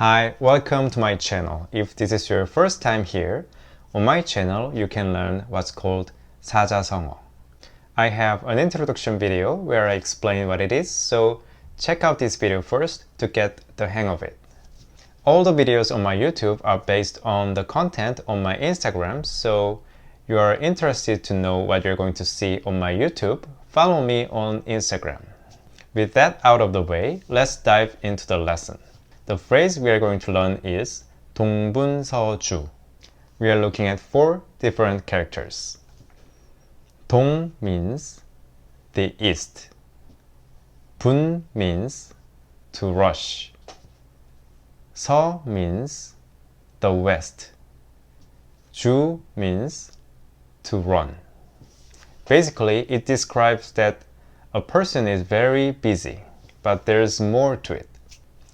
Hi, welcome to my channel. If this is your first time here, on my channel you can learn what's called 사자성어. I have an introduction video where I explain what it is, so check out this video first to get the hang of it. All the videos on my YouTube are based on the content on my Instagram, so you are interested to know what you're going to see on my YouTube, follow me on Instagram. With that out of the way, let's dive into the lesson. The phrase we are going to learn is 동분서주. We are looking at 4 different characters. 동 means the east. 분 means to rush. 서 means the west. 주 means to run. Basically, it describes that a person is very busy, but there's more to it.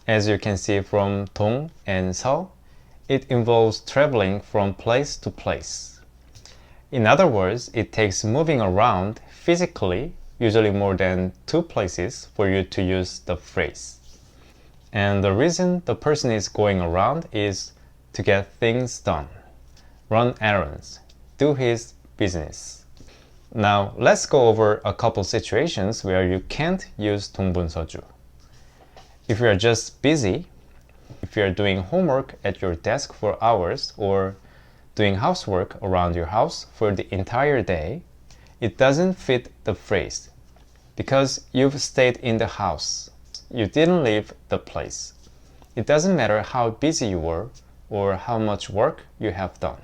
As you can see from 동 and 서, it involves traveling from place to place. In other words, it takes moving around physically, usually more than 2 places, for you to use the phrase. And the reason the person is going around is to get things done, run errands, do his business. Now, let's go over a couple situations where you can't use 동분서주. If you are just busy, if you are doing homework at your desk for hours or doing housework around your house for the entire day, it doesn't fit the phrase because you've stayed in the house. You didn't leave the place. It doesn't matter how busy you were or how much work you have done.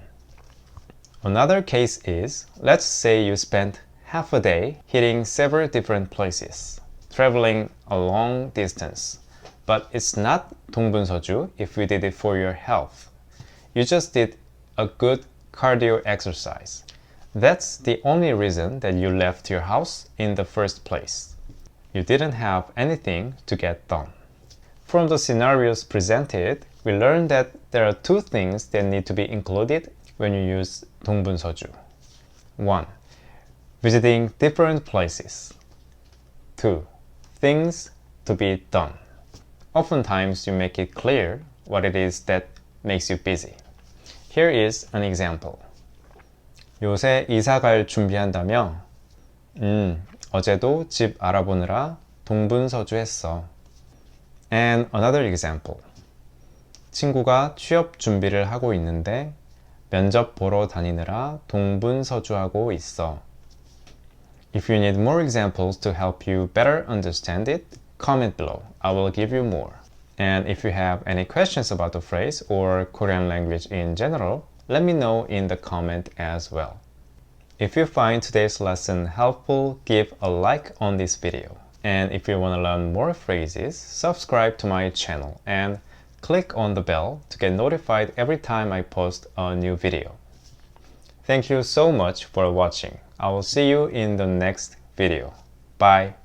Another case is, let's say you spent half a day hitting several different places, traveling a long distance. But it's not 동분서주 if you did it for your health. You just did a good cardio exercise. That's the only reason that you left your house in the first place. You didn't have anything to get done. From the scenarios presented, we learned that there are 2 things that need to be included when you use 동분서주. 1. Visiting different places. 2. Things to be done. Oftentimes, you make it clear what it is that makes you busy. Here is an example. 요새 이사 갈 준비한다며? 어제도 집 알아보느라 동분서주 했어. And another example. 친구가 취업 준비를 하고 있는데 면접 보러 다니느라 동분서주하고 있어. If you need more examples to help you better understand it, comment below. I will give you more. And if you have any questions about the phrase or Korean language in general, let me know in the comment as well. If you find today's lesson helpful, give a like on this video. And if you want to learn more phrases, subscribe to my channel and click on the bell to get notified every time I post a new video. Thank you so much for watching. I will see you in the next video. Bye.